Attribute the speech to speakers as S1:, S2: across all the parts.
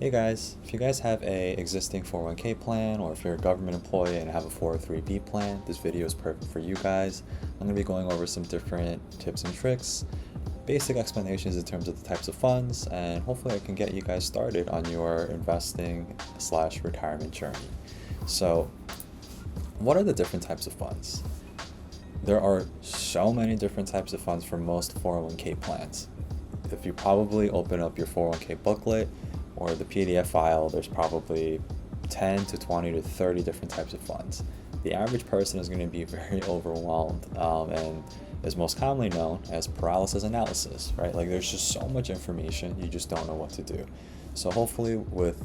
S1: Hey guys, if you guys have a existing 401k plan or if you're a government employee and have a 403b plan, this video is perfect for you guys. I'm going to be going over some different tips and tricks, basic explanations in terms of the types of funds, and hopefully I can get you guys started on your investing slash retirement journey. So, what are the different types of funds? There are so many different types of funds for most 401k plans. If you probably open up your 401k booklet or the PDF file, there's probably 10 to 20 to 30 different types of funds. The average person is going to be very overwhelmed and is most commonly known as paralysis analysis, right? Like there's just so much information, you just don't know what to do. So hopefully with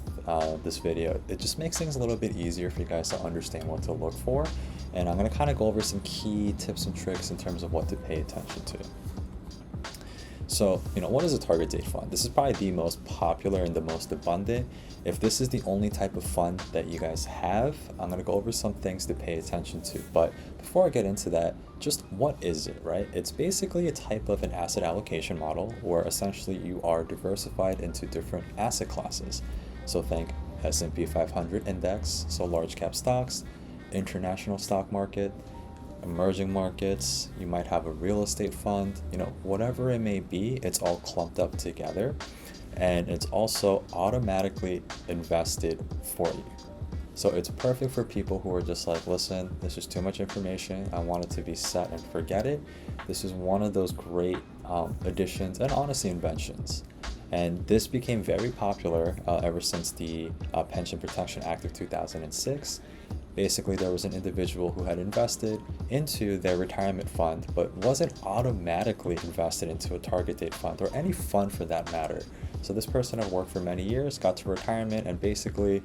S1: this video, it just makes things a little bit easier for you guys to understand what to look for. And I'm going to kind of go over some key tips and tricks in terms of what to pay attention to. So, what is a target date fund? This is probably the most popular and the most abundant. If this is the only type of fund that you guys have, I'm going to go over some things to pay attention to. But before I get into that, just what is it, right? It's basically a type of an asset allocation model where essentially you are diversified into different asset classes. So think S&P 500 index, so large cap stocks, international stock market, emerging markets, you might have a real estate fund, whatever it may be, it's all clumped up together and it's also automatically invested for you. So it's perfect for people who are just like, listen, this is too much information, I want it to be set and forget it. This is one of those great additions and honestly inventions. And this became very popular ever since the Pension Protection Act of 2006. Basically, there was an individual who had invested into their retirement fund, but wasn't automatically invested into a target date fund or any fund for that matter. So this person had worked for many years, got to retirement, and basically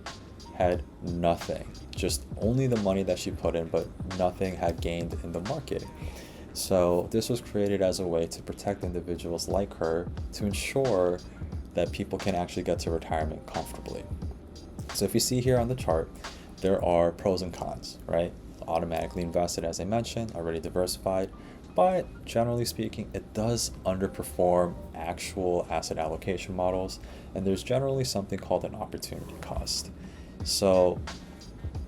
S1: had nothing. Just only the money that she put in, but nothing had gained in the market. So this was created as a way to protect individuals like her to ensure that people can actually get to retirement comfortably. So if you see here on the chart, there are pros and cons, right? Automatically invested, as I mentioned, already diversified, but generally speaking, it does underperform actual asset allocation models, and there's generally something called an opportunity cost. So,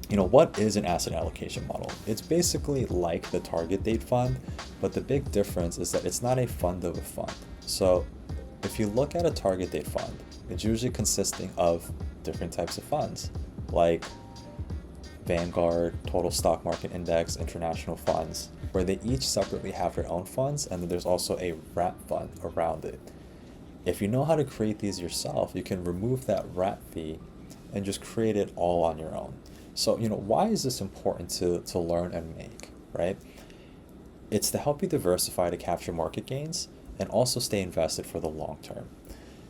S1: what is an asset allocation model? It's basically like the target date fund, but the big difference is that it's not a fund of a fund. So, if you look at a target date fund, it's usually consisting of different types of funds, like Vanguard, Total Stock Market Index, international funds, where they each separately have their own funds, and then there's also a wrap fund around it. If you know how to create these yourself, you can remove that wrap fee and just create it all on your own. So, why is this important to learn and make, right? It's to help you diversify to capture market gains and also stay invested for the long term.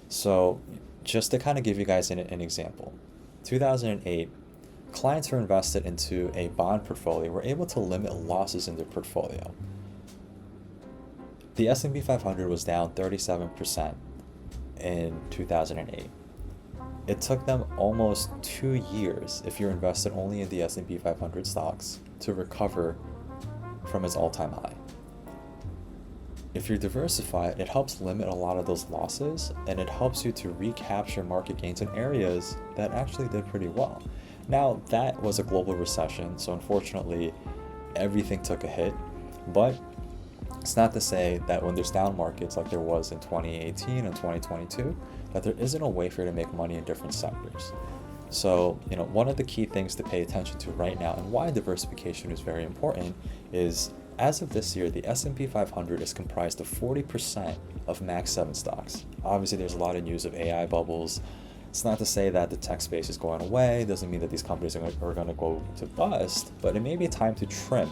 S1: So, just to kind of give you guys an example, 2008, clients who invested into a bond portfolio were able to limit losses in their portfolio. The S&P 500 was down 37% in 2008. It took them almost 2 years, if you're invested only in the S&P 500 stocks, to recover from its all-time high. If you're diversified, it helps limit a lot of those losses, and it helps you to recapture market gains in areas that actually did pretty well. Now, that was a global recession, so unfortunately, everything took a hit, but it's not to say that when there's down markets like there was in 2018 and 2022, that there isn't a way for you to make money in different sectors. So, one of the key things to pay attention to right now and why diversification is very important is, as of this year, the S&P 500 is comprised of 40% of Max 7 stocks. Obviously, there's a lot of news of AI bubbles. It's not to say that the tech space is going away. It doesn't mean that these companies are going to go to bust, but it may be time to trim,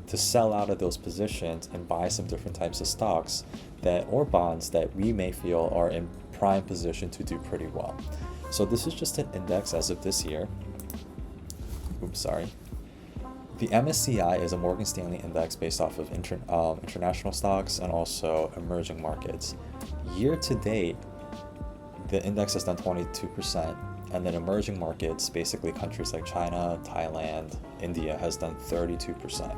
S1: to sell out of those positions and buy some different types of stocks or bonds that we may feel are in prime position to do pretty well. So this is just an index as of this year. The MSCI is a Morgan Stanley index based off of international stocks and also emerging markets. Year to date, the index has done 22%, and then emerging markets, basically countries like China, Thailand, India, has done 32%.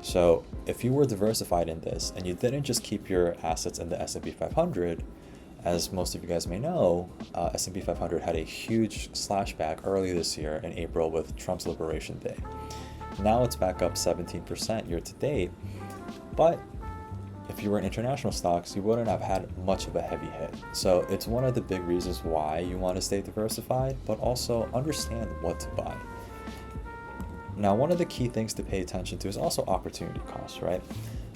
S1: So if you were diversified in this and you didn't just keep your assets in the S&P 500 As most of you guys may know, S&P 500 had a huge slashback early this year in April with Trump's Liberation Day. Now it's back up 17% year to date, but if you were in international stocks, you wouldn't have had much of a heavy hit. So it's one of the big reasons why you want to stay diversified, but also understand what to buy. Now, one of the key things to pay attention to is also opportunity cost, right?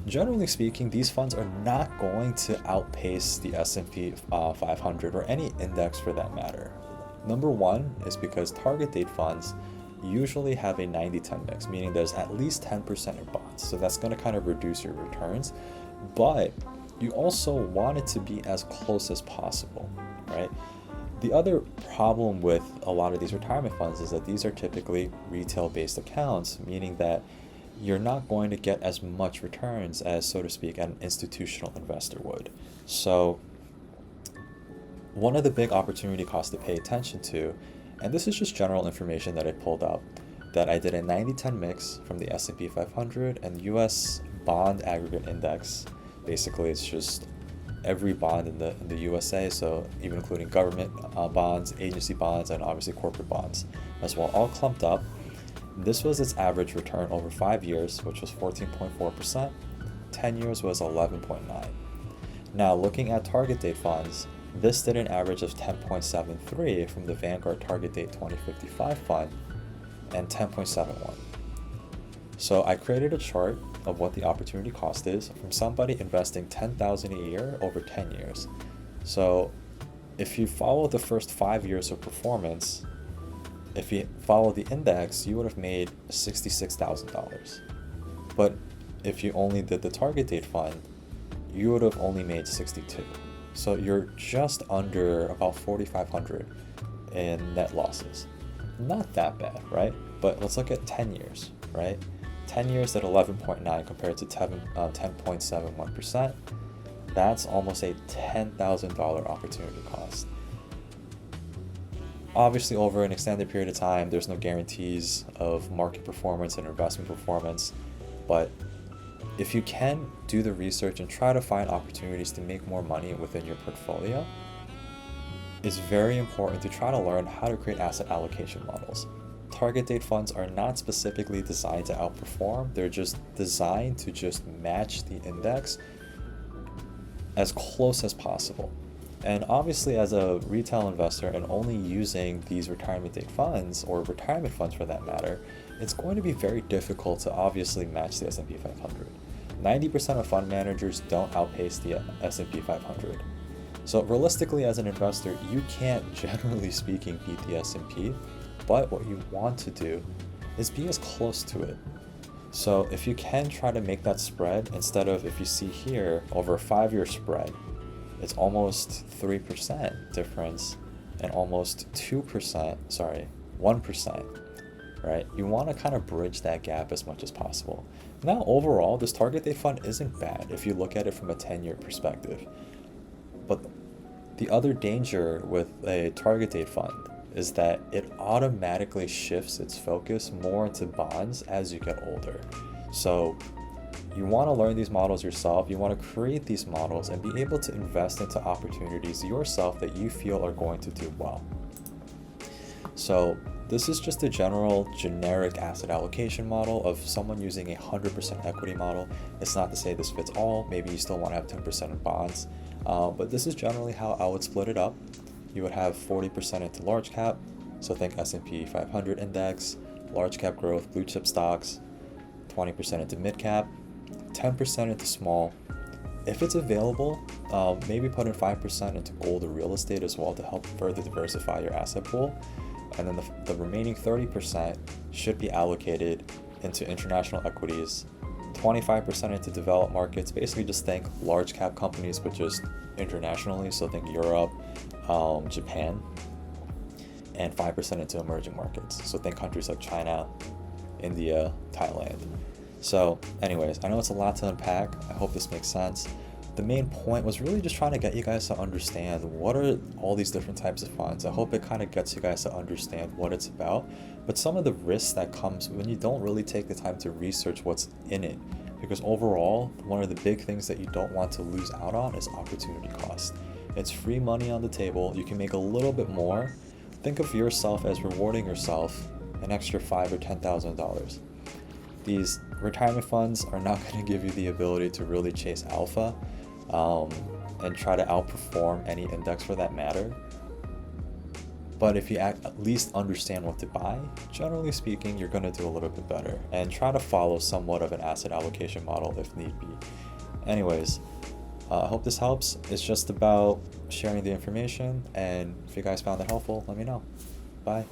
S1: Generally speaking, these funds are not going to outpace the S&P 500 or any index for that matter. Number one is because target date funds usually have a 90-10 mix, meaning there's at least 10% in bonds. So that's going to kind of reduce your returns, but you also want it to be as close as possible, right? The other problem with a lot of these retirement funds is that these are typically retail-based accounts, meaning that you're not going to get as much returns as, so to speak, an institutional investor would. So one of the big opportunity costs to pay attention to, and this is just general information that I pulled up, that I did a 90-10 mix from the S&P 500 and US bond aggregate index. Basically, it's just every bond in the USA, so even including government bonds, agency bonds, and obviously corporate bonds as well, all clumped up. This was its average return over 5 years, which was 14.4%. 10 years was 11.9%. Now, looking at target date funds, this did an average of 10.73 from the Vanguard Target Date 2055 fund and 10.71. So I created a chart of what the opportunity cost is from somebody investing $10,000 a year over 10 years. So if you follow the first 5 years of performance, if you follow the index, you would have made $66,000. But if you only did the target date fund, you would have only made $62,000. So you're just under about $4,500 in net losses. Not that bad, right? But let's look at 10 years, right? 10 years at 11.9 compared to 10.71%. That's almost a $10,000 opportunity cost. Obviously, over an extended period of time, there's no guarantees of market performance and investment performance, but if you can do the research and try to find opportunities to make more money within your portfolio, it's very important to try to learn how to create asset allocation models. Target date funds are not specifically designed to outperform, they're just designed to just match the index as close as possible. And obviously, as a retail investor and only using these retirement date funds, or retirement funds for that matter, it's going to be very difficult to obviously match the S&P 500. 90% of fund managers don't outpace the S&P 500. So realistically, as an investor, you can't, generally speaking, beat the S&P, but what you want to do is be as close to it. So if you can try to make that spread, instead of, if you see here, over a 5-year spread, it's almost 3% difference and almost 1%, right? You want to kind of bridge that gap as much as possible. Now, overall, this target date fund isn't bad if you look at it from a 10-year perspective. But the other danger with a target date fund is that it automatically shifts its focus more into bonds as you get older. So you want to learn these models yourself, you want to create these models and be able to invest into opportunities yourself that you feel are going to do well. So this is just a generic asset allocation model of someone using a 100% equity model. It's not to say this fits all, maybe you still want to have 10% in bonds, but this is generally how I would split it up. You would have 40% into large cap, so think S&P 500 index, large cap growth, blue chip stocks, 20% into mid cap, 10% into small. If it's available, maybe put in 5% into gold or real estate as well to help further diversify your asset pool. And then the remaining 30% should be allocated into international equities, 25% into developed markets, basically just think large cap companies, but just internationally, so think Europe, Japan, and 5% into emerging markets, so think countries like China, India, Thailand. So anyways, I know it's a lot to unpack. I hope this makes sense. The main point was really just trying to get you guys to understand what are all these different types of funds. I hope it kind of gets you guys to understand what it's about, but some of the risks that comes when you don't really take the time to research what's in it. Because overall, one of the big things that you don't want to lose out on is opportunity cost. It's free money on the table. You can make a little bit more. Think of yourself as rewarding yourself an extra $5,000 or $10,000. These retirement funds are not going to give you the ability to really chase alpha and try to outperform any index for that matter. But if you at least understand what to buy, generally speaking, you're going to do a little bit better. And try to follow somewhat of an asset allocation model if need be. Anyways, I hope this helps. It's just about sharing the information. And if you guys found it helpful, let me know. Bye.